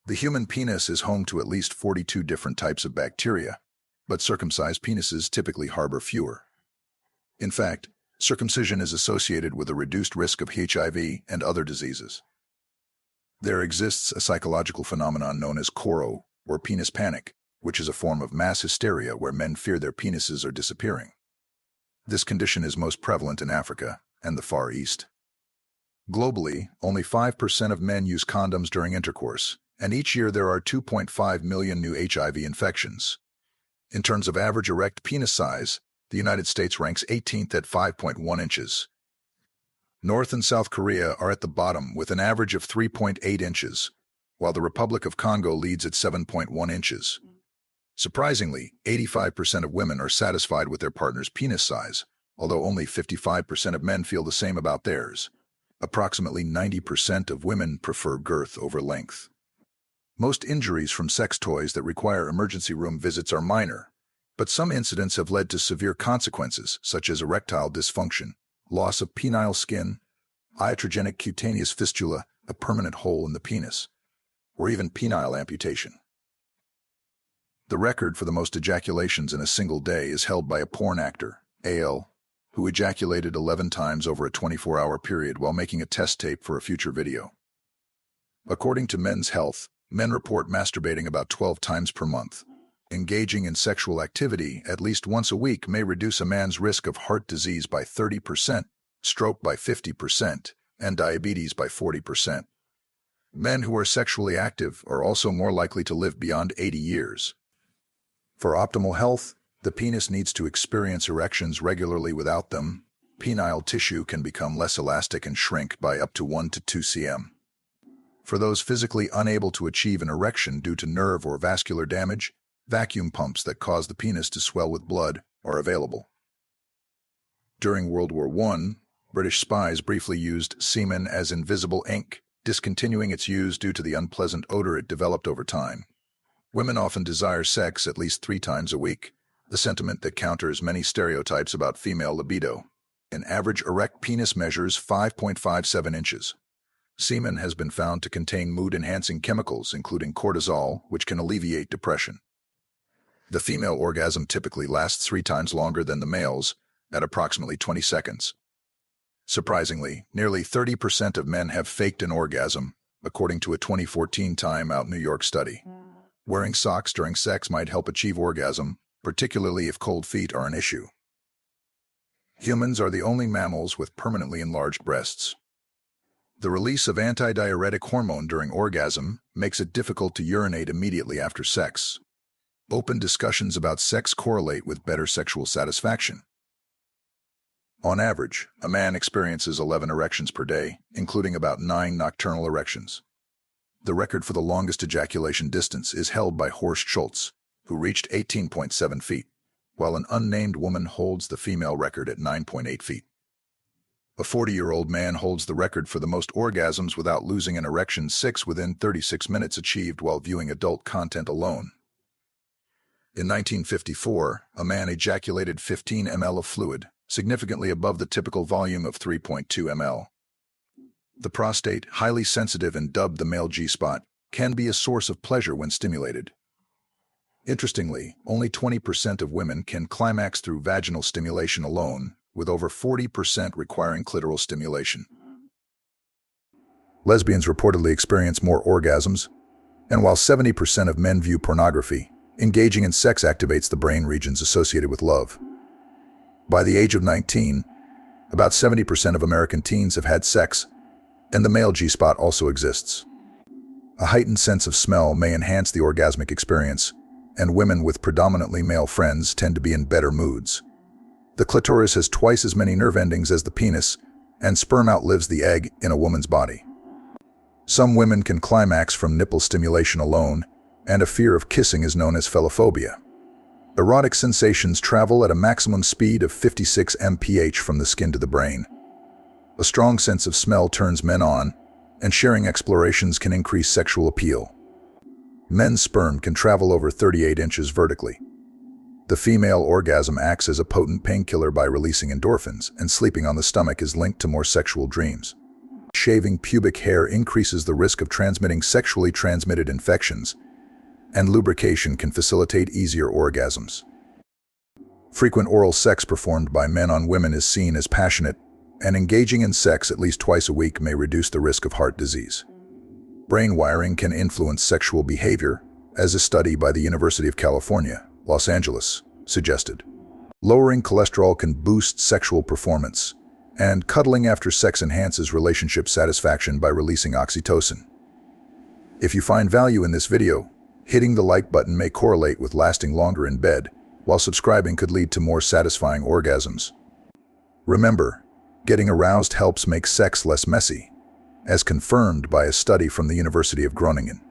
The human penis is home to at least 42 different types of bacteria, but circumcised penises typically harbor fewer. In fact, circumcision is associated with a reduced risk of HIV and other diseases. There exists a psychological phenomenon known as choro, or penis panic, which is a form of mass hysteria where men fear their penises are disappearing. This condition is most prevalent in Africa and the Far East. Globally, only 5% of men use condoms during intercourse, and each year there are 2.5 million new HIV infections. In terms of average erect penis size, the United States ranks 18th at 5.1 inches. North and South Korea are at the bottom with an average of 3.8 inches, while the Republic of Congo leads at 7.1 inches. Surprisingly, 85% of women are satisfied with their partner's penis size, although only 55% of men feel the same about theirs. Approximately 90% of women prefer girth over length. Most injuries from sex toys that require emergency room visits are minor, but some incidents have led to severe consequences, such as erectile dysfunction, loss of penile skin, iatrogenic cutaneous fistula, a permanent hole in the penis, or even penile amputation. The record for the most ejaculations in a single day is held by a porn actor, AL, who ejaculated 11 times over a 24-hour period while making a test tape for a future video. According to Men's Health, men report masturbating about 12 times per month. Engaging in sexual activity at least once a week may reduce a man's risk of heart disease by 30%, stroke by 50%, and diabetes by 40%. Men who are sexually active are also more likely to live beyond 80 years. For optimal health, the penis needs to experience erections regularly. Without them, penile tissue can become less elastic and shrink by up to 1 to 2 cm. For those physically unable to achieve an erection due to nerve or vascular damage, vacuum pumps that cause the penis to swell with blood are available. During World War I, British spies briefly used semen as invisible ink, discontinuing its use due to the unpleasant odor it developed over time. Women often desire sex at least 3 times a week, the sentiment that counters many stereotypes about female libido. An average erect penis measures 5.57 inches. Semen has been found to contain mood-enhancing chemicals, including cortisol, which can alleviate depression. The female orgasm typically lasts 3 times longer than the male's, at approximately 20 seconds. Surprisingly, nearly 30% of men have faked an orgasm, according to a 2014 Time Out New York study. Wearing socks during sex might help achieve orgasm, particularly if cold feet are an issue. Humans are the only mammals with permanently enlarged breasts. The release of antidiuretic hormone during orgasm makes it difficult to urinate immediately after sex. Open discussions about sex correlate with better sexual satisfaction. On average, a man experiences 11 erections per day, including about 9 nocturnal erections. The record for the longest ejaculation distance is held by Horst Schultz, who reached 18.7 feet, while an unnamed woman holds the female record at 9.8 feet. A 40-year-old man holds the record for the most orgasms without losing an erection, 6 within 36 minutes achieved while viewing adult content alone. In 1954, a man ejaculated 15 ml of fluid, significantly above the typical volume of 3.2 ml. The prostate, highly sensitive and dubbed the male G-spot, can be a source of pleasure when stimulated. Interestingly, only 20% of women can climax through vaginal stimulation alone, with over 40% requiring clitoral stimulation. Lesbians reportedly experience more orgasms, and while 70% of men view pornography, engaging in sex activates the brain regions associated with love. By the age of 19, about 70% of American teens have had sex, and the male G-spot also exists. A heightened sense of smell may enhance the orgasmic experience, and women with predominantly male friends tend to be in better moods. The clitoris has twice as many nerve endings as the penis, and sperm outlives the egg in a woman's body. Some women can climax from nipple stimulation alone, and a fear of kissing is known as philophobia. Erotic sensations travel at a maximum speed of 56 mph from the skin to the brain. A strong sense of smell turns men on, and sharing explorations can increase sexual appeal. Men's sperm can travel over 38 inches vertically. The female orgasm acts as a potent painkiller by releasing endorphins, and sleeping on the stomach is linked to more sexual dreams. Shaving pubic hair increases the risk of transmitting sexually transmitted infections, and lubrication can facilitate easier orgasms. Frequent oral sex performed by men on women is seen as passionate, and engaging in sex at least twice a week may reduce the risk of heart disease. Brain wiring can influence sexual behavior, as a study by the University of California, Los Angeles, suggested. Lowering cholesterol can boost sexual performance, and cuddling after sex enhances relationship satisfaction by releasing oxytocin. If you find value in this video, hitting the like button may correlate with lasting longer in bed, while subscribing could lead to more satisfying orgasms. Remember, getting aroused helps make sex less messy, as confirmed by a study from the University of Groningen.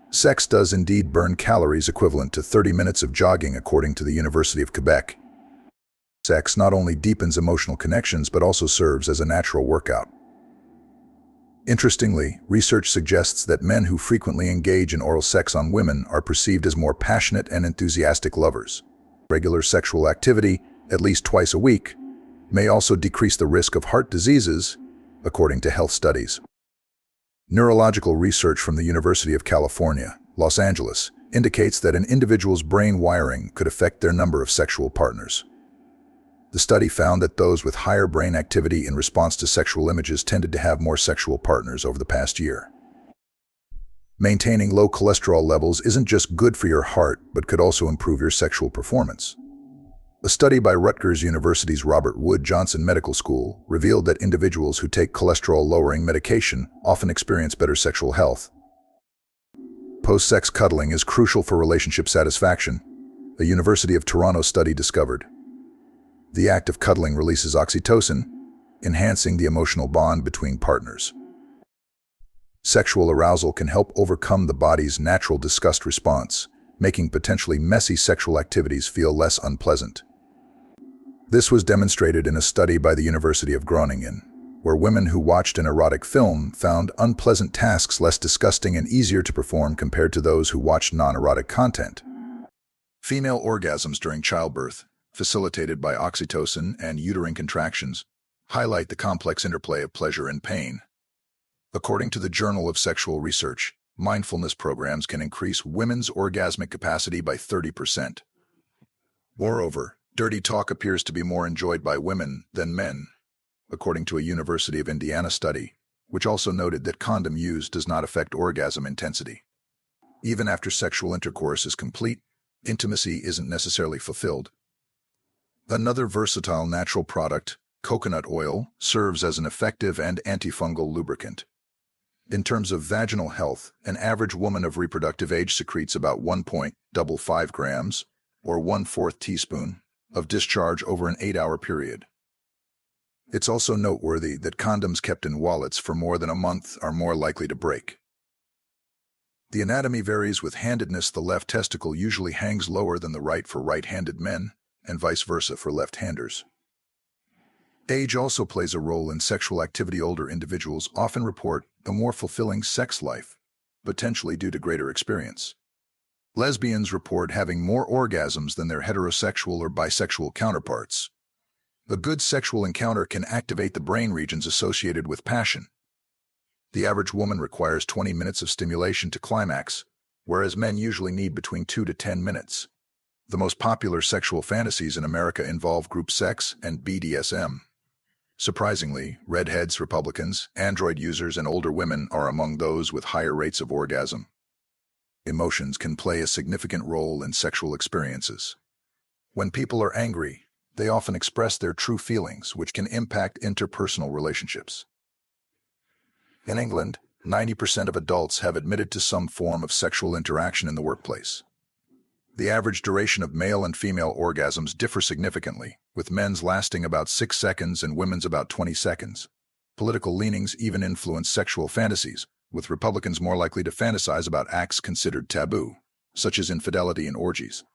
Sex does indeed burn calories equivalent to 30 minutes of jogging, according to the University of Quebec. Sex not only deepens emotional connections but also serves as a natural workout. Interestingly, research suggests that men who frequently engage in oral sex on women are perceived as more passionate and enthusiastic lovers. Regular sexual activity, at least twice a week, may also decrease the risk of heart diseases, according to health studies. Neurological research from the University of California, Los Angeles, indicates that an individual's brain wiring could affect their number of sexual partners. The study found that those with higher brain activity in response to sexual images tended to have more sexual partners over the past year. Maintaining low cholesterol levels isn't just good for your heart, but could also improve your sexual performance. A study by Rutgers University's Robert Wood Johnson Medical School revealed that individuals who take cholesterol-lowering medication often experience better sexual health. Post-sex cuddling is crucial for relationship satisfaction, a University of Toronto study discovered. The act of cuddling releases oxytocin, enhancing the emotional bond between partners. Sexual arousal can help overcome the body's natural disgust response, making potentially messy sexual activities feel less unpleasant. This was demonstrated in a study by the University of Groningen, where women who watched an erotic film found unpleasant tasks less disgusting and easier to perform compared to those who watched non-erotic content. Female orgasms during childbirth, facilitated by oxytocin and uterine contractions, highlight the complex interplay of pleasure and pain. According to the Journal of Sexual Research, mindfulness programs can increase women's orgasmic capacity by 30%. Moreover, dirty talk appears to be more enjoyed by women than men, according to a University of Indiana study, which also noted that condom use does not affect orgasm intensity. Even after sexual intercourse is complete, intimacy isn't necessarily fulfilled. Another versatile natural product, coconut oil, serves as an effective and antifungal lubricant. In terms of vaginal health, an average woman of reproductive age secretes about 1.55 grams, or 1/4 teaspoon, of discharge over an 8-hour period. It's also noteworthy that condoms kept in wallets for more than a month are more likely to break. The anatomy varies with handedness. The left testicle usually hangs lower than the right for right-handed men, and vice versa for left-handers. Age also plays a role in sexual activity. Older individuals often report a more fulfilling sex life, potentially due to greater experience. Lesbians report having more orgasms than their heterosexual or bisexual counterparts. A good sexual encounter can activate the brain regions associated with passion. The average woman requires 20 minutes of stimulation to climax, whereas men usually need between 2 to 10 minutes. The most popular sexual fantasies in America involve group sex and BDSM. Surprisingly, redheads, Republicans, Android users, and older women are among those with higher rates of orgasm. Emotions can play a significant role in sexual experiences. When people are angry, they often express their true feelings, which can impact interpersonal relationships. In England, 90% of adults have admitted to some form of sexual interaction in the workplace. The average duration of male and female orgasms differ significantly, with men's lasting about 6 seconds and women's about 20 seconds. Political leanings even influence sexual fantasies, with Republicans more likely to fantasize about acts considered taboo, such as infidelity and orgies.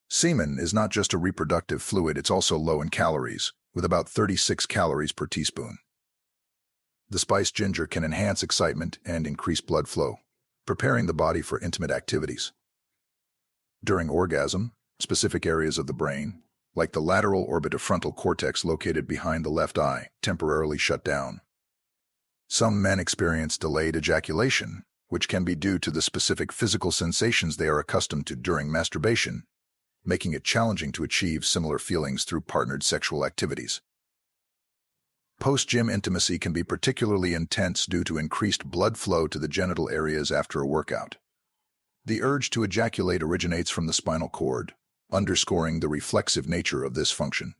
Semen is not just a reproductive fluid, it's also low in calories, with about 36 calories per teaspoon. The spiced ginger can enhance excitement and increase blood flow, preparing the body for intimate activities. During orgasm, specific areas of the brain, like the lateral orbit of frontal cortex located behind the left eye, temporarily shut down. Some men experience delayed ejaculation, which can be due to the specific physical sensations they are accustomed to during masturbation, making it challenging to achieve similar feelings through partnered sexual activities. Post-gym intimacy can be particularly intense due to increased blood flow to the genital areas after a workout. The urge to ejaculate originates from the spinal cord, underscoring the reflexive nature of this function.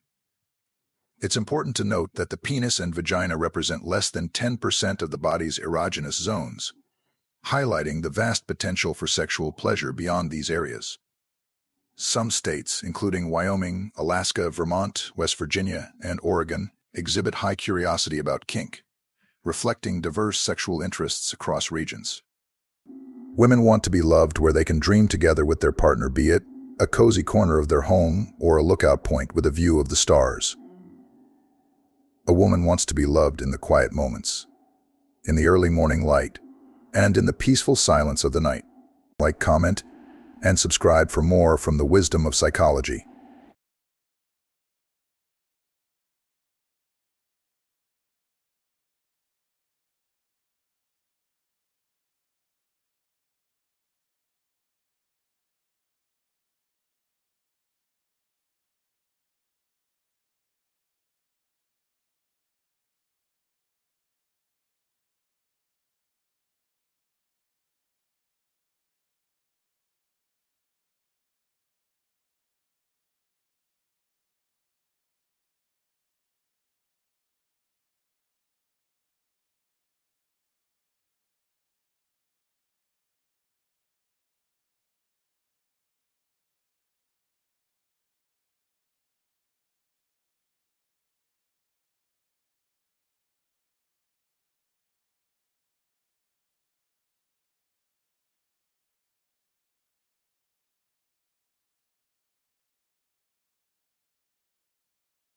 It's important to note that the penis and vagina represent less than 10% of the body's erogenous zones, highlighting the vast potential for sexual pleasure beyond these areas. Some states, including Wyoming, Alaska, Vermont, West Virginia, and Oregon, exhibit high curiosity about kink, reflecting diverse sexual interests across regions. Women want to be loved where they can dream together with their partner, be it a cozy corner of their home or a lookout point with a view of the stars. A woman wants to be loved in the quiet moments, in the early morning light, and in the peaceful silence of the night. Like, comment, and subscribe for more from the wisdom of psychology.